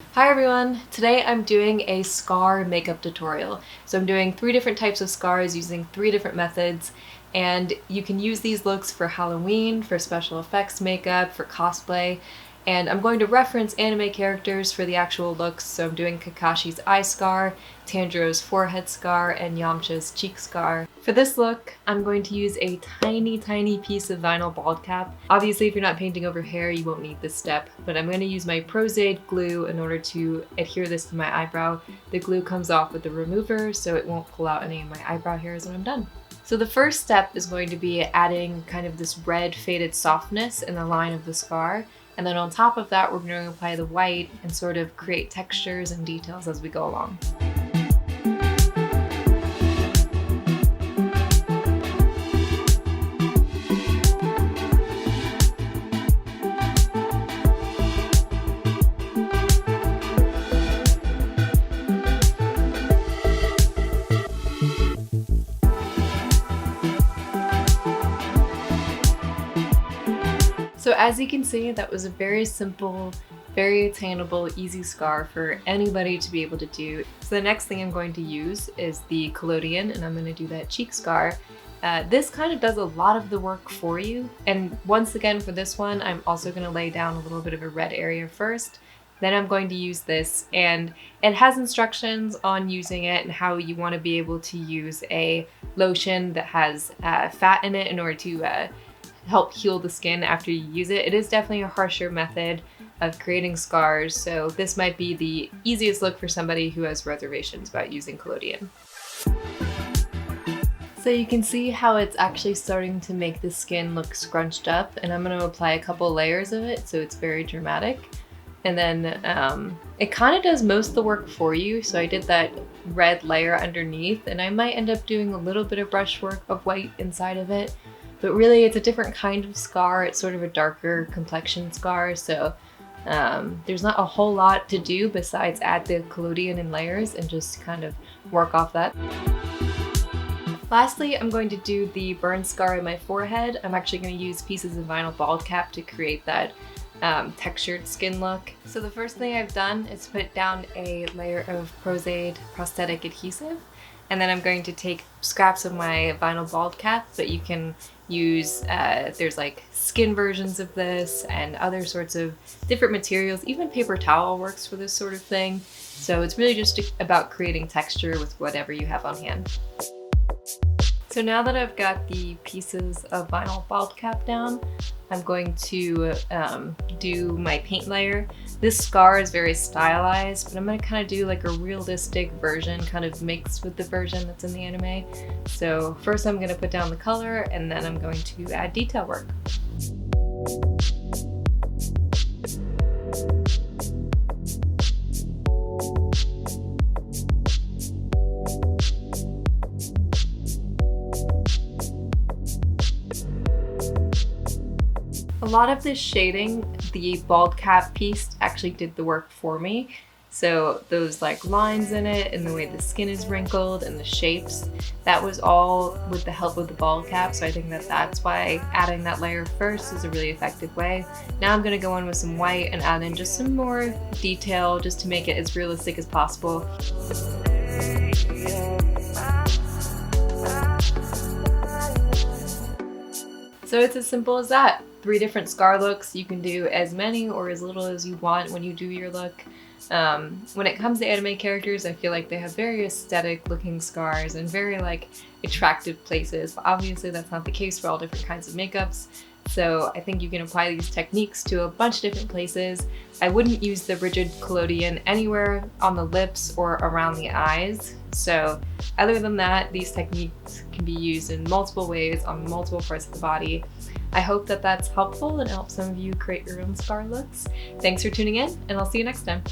Hi everyone! Today I'm doing a scar makeup tutorial. So I'm doing 3 different types of scars using 3 different methods, and you can use these looks for Halloween, for special effects makeup, for cosplay, and I'm going to reference anime characters for the actual looks. So I'm doing Kakashi's eye scar, Tanjiro's forehead scar, and Yamcha's cheek scar. For this look, I'm going to use a tiny piece of vinyl bald cap. Obviously, if you're not painting over hair, you won't need this step, but I'm going to use my Prozade glue in order to adhere this to my eyebrow. The glue comes off with the remover, so it won't pull out any of my eyebrow hairs when I'm done. So the first step is going to be adding kind of this red faded softness in the line of the scar. And then on top of that, we're going to apply the white and sort of create textures and details as we go along. So as you can see, that was a very simple, very attainable, easy scar for anybody to be able to do. So the next thing I'm going to use is the collodion, and I'm going to do that cheek scar. This kind of does a lot of the work for you. And once again, for this one, I'm also going to lay down a little bit of a red area first. Then I'm going to use this, and it has instructions on using it and how you want to be able to use a lotion that has fat in it in order to help heal the skin after you use it. It is definitely a harsher method of creating scars, so this might be the easiest look for somebody who has reservations about using collodion. So you can see how it's actually starting to make the skin look scrunched up, and I'm going to apply a couple layers of it so it's very dramatic. And then it kind of does most of the work for you, so I did that red layer underneath, and I might end up doing a little bit of brushwork of white inside of it. But really, it's a different kind of scar. It's sort of a darker complexion scar, so there's not a whole lot to do besides add the collodion in layers and just kind of work off that. Lastly, I'm going to do the burn scar on my forehead. I'm actually going to use pieces of vinyl bald cap to create that textured skin look. So the first thing I've done is put down a layer of Prozade prosthetic adhesive. And then I'm going to take scraps of my vinyl bald cap, but you can use, there's like skin versions of this and other sorts of different materials. Even paper towel works for this sort of thing. So it's really just about creating texture with whatever you have on hand. So now that I've got the pieces of vinyl bald cap down, I'm going to do my paint layer. This scar is very stylized, but I'm going to kind of do like a realistic version, kind of mixed with the version that's in the anime. So first I'm going to put down the color, and then I'm going to add detail work. A lot of this shading, the bald cap piece actually did the work for me. So those like lines in it and the way the skin is wrinkled and the shapes, that was all with the help of the bald cap. So I think that that's why adding that layer first is a really effective way. Now I'm gonna go in with some white and add in just some more detail just to make it as realistic as possible. So it's as simple as that. 3 different scar looks. You can do as many or as little as you want when you do your look. When it comes to anime characters, I feel like they have very aesthetic looking scars and very like attractive places, but obviously that's not the case for all different kinds of makeups. So I think you can apply these techniques to a bunch of different places. I wouldn't use the rigid collodion anywhere on the lips or around the eyes. So other than that, these techniques can be used in multiple ways on multiple parts of the body. I hope that that's helpful and helps some of you create your own scar looks. Thanks for tuning in, and I'll see you next time.